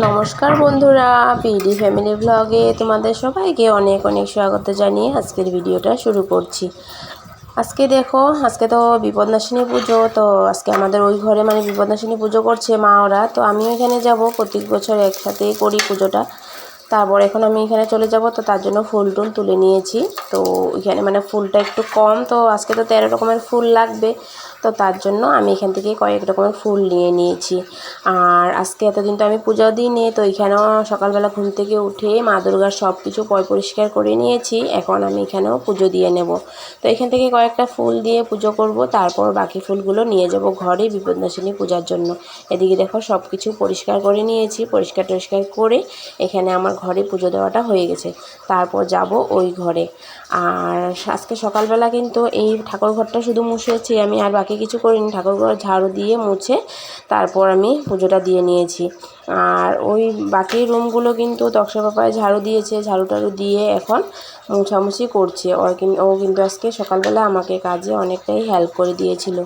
নমস্কার বন্ধুরা, PD family ব্লগে তোমাদের সবাইকে অনেক অনেক স্বাগত জানিয়ে আজকের ভিডিওটা শুরু করছি। আজকে দেখো, আজকে তো বিপদনাশিনী পুজো। তো আজকে আমাদের ওই ঘরে মানে বিপদনাশিনী পুজো করছে মা ওরা। তো আমিও এখানে যাব, প্রত্যেক বছর একসাথেই করি পুজোটা। তারপর এখন আমি এখানে চলে যাব, তো তার জন্য ফুল টুল তুলে নিয়েছি। তো এখানে মানে ফুলটা একটু কম, তো আজকে তো 13 রকমের ফুল লাগবে। তো তার জন্য আমি এখান থেকে কয়েক রকমের ফুল নিয়ে নিয়েছি। আর আজকে এতদিন তো আমি পূজাও দিইনি, তো এখানেও সকালবেলা ঘুম থেকে উঠে মা দুর্গার সব কিছু পরিষ্কার করে নিয়েছি। এখন আমি এখানেও পুজো দিয়ে নেব। তো এখান থেকে কয়েকটা ফুল দিয়ে পুজো করব, তারপর বাকি ফুলগুলো নিয়ে যাব ঘরে বিপদনাশিনী পূজার জন্য। এদিকে দেখো সব কিছু পরিষ্কার করে নিয়েছি, পরিষ্কার টরিষ্কার করে এখানে আমার ঘরে পুজো দেওয়াটা হয়ে গেছে। তারপর যাব ওই ঘরে। আর আজকে সকালবেলা কিন্তু এই ঠাকুর ঘরটা শুধু মুছেছি আমি, আর বাকি কিছু করিনি। ঠাকুর ঘর ঝাড়ু দিয়ে মুছে তারপর আমি পুজোটা দিয়ে নিয়েছি। আর ওই বাকি রুমগুলো কিন্তু তক্সা পাপায় ঝাড়ু দিয়েছে, ঝাড়ু টাড়ু দিয়ে এখন মুছামুছি করছে। ও কিন্তু আজকে সকালবেলা আমাকে কাজে অনেকটাই হেল্প করে দিয়েছিল।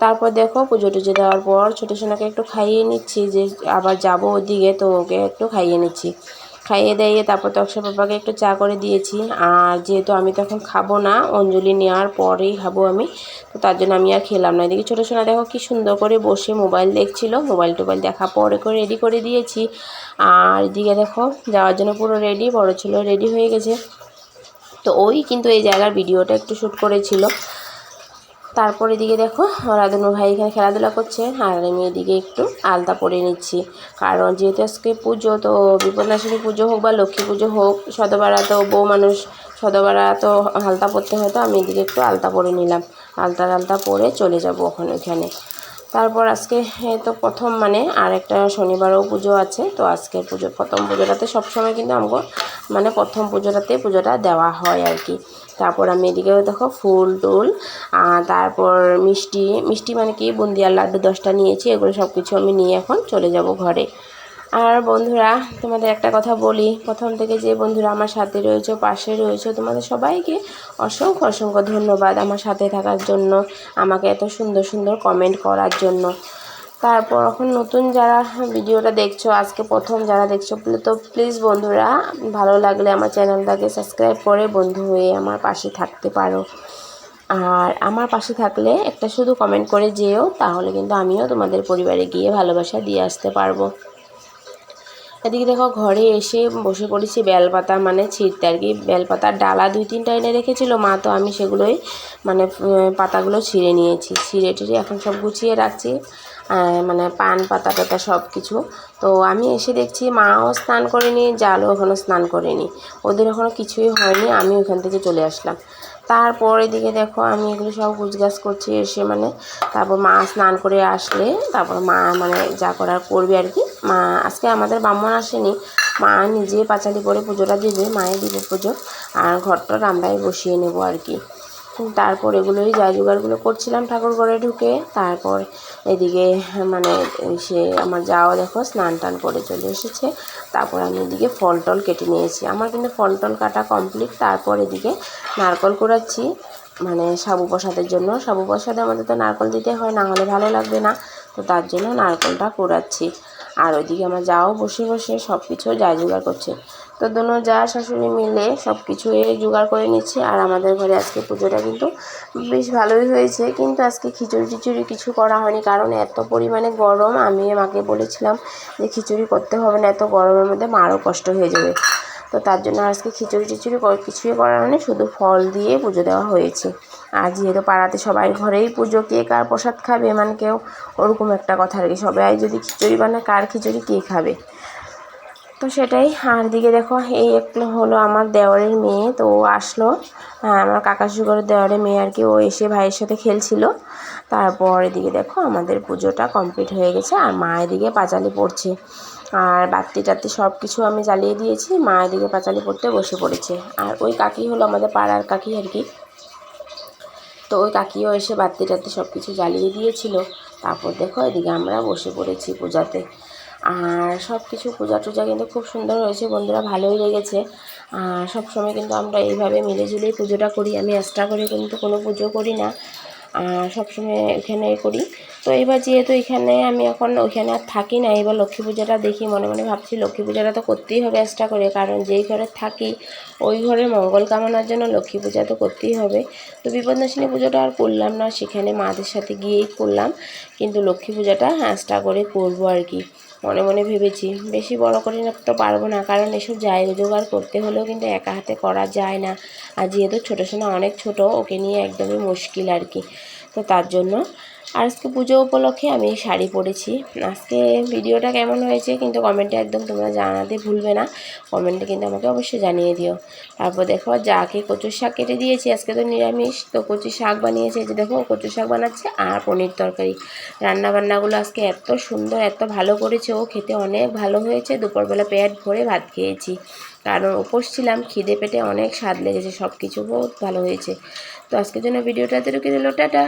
তারপর দেখো পুজো টুজো দেওয়ার পর ছোটো সোনাকে একটু খাইয়ে নিচ্ছি, যে আবার যাব ওদিকে, তো ওকে একটু খাইয়ে নিচ্ছি। খাইয়ে দিয়ে তারপর তক্সা পাপাকে একটু চা করে দিয়েছি। আর যেহেতু আমি তখন খাবো না, অঞ্জলি নেওয়ার পরেই খাবো আমি, তো তার জন্য আমি আর খেলাম না। এদিকে ছোটো সোনা দেখো কি সুন্দর করে বসে মোবাইল দেখছিল, মোবাইল টোবাইল দেখা পরে করে রেডি করে দিয়েছি। আর এদিকে দেখো যাওয়ার জন্য পুরো রেডি, বড় ছিল রেডি হয়ে গেছে। তো ওই কিন্তু এই জায়গার ভিডিওটা একটু শ্যুট করেছিল। তারপর এদিকে দেখো রাধুনু ভাই এখানে খেলাধুলা করছে, আর আমি এদিকে একটু আলতা পরে নিচ্ছি। কারণ যেহেতু আজকে পুজো, তো বিপদনাশিনী পুজো হোক বা লক্ষ্মী পুজো হোক, সদবারা তো বউ মানুষ, সদবারা তো আলতা পরতে হয়। তো আমি এদিকে একটু আলতা পরে নিলাম, আলতা পরে চলে যাব ওখানে। তারপর আজকে তো প্রথম মানে আর একটা শনিবারও পুজো আছে। তো আজকের প্রথম পুজোটাতে সবসময় কিন্তু আমাকে মানে প্রথম পুজোটা দেওয়া হয় আর কি। তারপর আমি এদিকেও দেখো ফুল টুল, তারপর মিষ্টি মানে কি বুন্দিয়ার লাড্ডু 10টা নিয়েছি। এগুলো সব কিছু আমি নিয়ে এখন চলে যাব ঘরে। আর বন্ধুরা, তোমাদের একটা কথা বলি, প্রথম থেকে যে বন্ধুরা আমার সাথে রয়েছে, পাশে রয়েছে, তোমাদের সবাইকে অসংখ্য অসংখ্য ধন্যবাদ আমার সাথে থাকার জন্য, আমাকে এত সুন্দর সুন্দর কমেন্ট করার জন্য। তারপর এখন নতুন যারা ভিডিওটা দেখছো, আজকে প্রথম যারা দেখছো, তো প্লিজ বন্ধুরা ভালো লাগলে আমার চ্যানেলটাকে সাবস্ক্রাইব করে বন্ধু হয়ে আমার পাশে থাকতে পারো। আর আমার পাশে থাকলে একটা শুধু কমেন্ট করে যেও, তাহলে কিন্তু আমিও তোমাদের পরিবারে গিয়ে ভালোবাসা দিয়ে আসতে পারবো। এদিকে দেখো ঘরে এসে বসে পড়েছি বেলপাতা মানে ছিঁড়তে আর কি। বেলপাতার ডালা 2-3টা এনে রেখেছিল মা, তো আমি সেগুলোই মানে পাতাগুলো ছিঁড়ে নিয়েছি। ছিঁড়ে টিড়ে এখন সব গুছিয়ে রাখছি, মানে পান পাতা টাতা সব কিছু। তো আমি এসে দেখছি মাও স্নান করেনি, জালও এখনও স্নান করেনি, ওদের এখনও কিছুই হয়নি। আমি ওখান থেকে চলে আসলাম। তারপর এদিকে দেখো আমি এগুলো সব গুছগাছ করছি এসে মানে। তারপর মা স্নান করে আসলে তারপর মা মানে যা করার করবে আর কি। মা আজকে আমাদের ব্রাহ্মণ আসেনি, মা নিজে পাঁচালি করে পুজোটা দিবে, মায়ের দিবে পুজো। আর ঘরটা আমরাই বসিয়ে নেব আর কি। তারপর এগুলোই যা জোগাড়গুলো করছিলাম ঠাকুর ঘরে ঢুকে। তারপর এদিকে মানে সে আমার যাও দেখো স্নান টান করে চলে এসেছে। তারপর আমি এদিকে ফল টল কেটে নিয়েছি, আমার কিন্তু ফল টল কাটা কমপ্লিট। তারপর এদিকে নারকল কুড়াচ্ছি, মানে সাবু প্রসাদের জন্য। সাবু প্রসাদে আমাদের তো নারকল দিতে হয়, না হলে ভালো লাগবে না, তো তার জন্য নারকলটা কুড়াচ্ছি। আর ওইদিকে আমার যাও বসে বসে সব কিছু যা জোগাড় করছে। তো দোনো যা শাশুড়ি মিলে সব কিছু জোগাড় করে নিচ্ছে। আর আমাদের ঘরে আজকে পুজোটা কিন্তু বেশ ভালোই হয়েছে, কিন্তু আজকে খিচুড়ি টিচুড়ি কিছু করা হয়নি, কারণ এত পরিমাণে গরম। আমি মাকে বলেছিলাম যে খিচুড়ি করতে হবে না, এত গরমের মধ্যে মারও কষ্ট হয়ে যাবে। তো তার জন্য আজকে খিচুড়ি টিচুড়ি কিছুই করার নেই, শুধু ফল দিয়ে পুজো দেওয়া হয়েছে। আর যেহেতু পাড়াতে সবাই ঘরেই পুজো, কে কার প্রসাদ খাবে মানে কেউ ওরকম একটা কথা আর কি। সবাই যদি খিচুড়ি বানায়, কার খিচুড়ি কে খাবে, তো সেটাই। আর দিকে দেখো এই একটা হলো আমার দেওরের মেয়ে, তো ও আসলো, আমার কাকা শ্বশুরের দেওরের মেয়ে আর কি। ও এসে ভাইয়ের সাথে খেলছিল। তারপর এদিকে দেখো আমাদের পুজোটা কমপ্লিট হয়ে গেছে। আর মা এদিকে পাঁচালি পড়ছে, আর বাতি টাতি সব কিছু আমি জ্বালিয়ে দিয়েছি, মা এদিকে পাঁচালি পড়তে বসে পড়েছে। আর ওই কাকি হলো আমাদের পাড়ার কাকি আর কি। তো ওই কাকিও এসে বাতি টাতি সব কিছু জ্বালিয়ে দিয়েছিল। তারপর দেখো এদিকে আমরা বসে পড়েছি পূজাতে। আর সব কিছু পূজা টুজা কিন্তু খুব সুন্দর হয়েছে বন্ধুরা, ভালোই লেগেছে। আর সবসময় কিন্তু আমরা এইভাবে মিলেঝুলেই পুজোটা করি, আমি এক্সট্রা করে কিন্তু কোনো পুজো করি না। সবসময় এখানে করি। তো এবার যেহেতু এখানে আমি এখন ওইখানে আর থাকি না, এবার লক্ষ্মী পূজাটা দেখি, মনে মনে ভাবছি লক্ষ্মী পূজাটা তো করতেই হবে এক্সট্রা করে, কারণ যেই ঘরে থাকি ওই ঘরের মঙ্গল কামনার জন্য লক্ষ্মী পূজা তো করতেই হবে। তো বিপদনাশিনী পুজোটা আর করলাম না, সেখানে মাদের সাথে গিয়েই করলাম, কিন্তু লক্ষ্মী পূজাটা এক্সট্রা করে করবো আর কি, মনে মনে ভেবেছি। বেশি বড় করে না তো পারবো না, কারণ এসব জোগাড় করতে হলেও কিন্তু একা হাতে করা যায় না, আর যেহেতু ছোটো সোনা অনেক ছোট, ওকে নিয়ে একদমই মুশকিল আর কি। তো তার জন্য আজকে পুজো উপলক্ষে আমি শাড়ি পরেছি। আজকে ভিডিওটা কেমন হয়েছে কিন্তু কমেন্টে একদম তোমরা জানাতে ভুলবে না, কমেন্টে কিন্তু আমাকে অবশ্যই জানিয়ে দিও। তারপর দেখো যাকে কচুর শাক কেটে দিয়েছি, আজকে তো নিরামিষ, তো কচুর শাক বানিয়েছে, যে দেখো কচুর শাক বানাচ্ছে আর পনির তরকারি। রান্নাবান্নাগুলো আজকে এত সুন্দর এত ভালো করেছে, ও খেতে অনেক ভালো হয়েছে। দুপুরবেলা পেট ভরে ভাত খেয়েছি, কারণ উপোস ছিলাম, খিদে পেটে অনেক স্বাদ লেগেছে, সব কিছু বহুত ভালো হয়েছে। তো আজকের জন্য ভিডিওটা এতটুকু রইল, টাটা।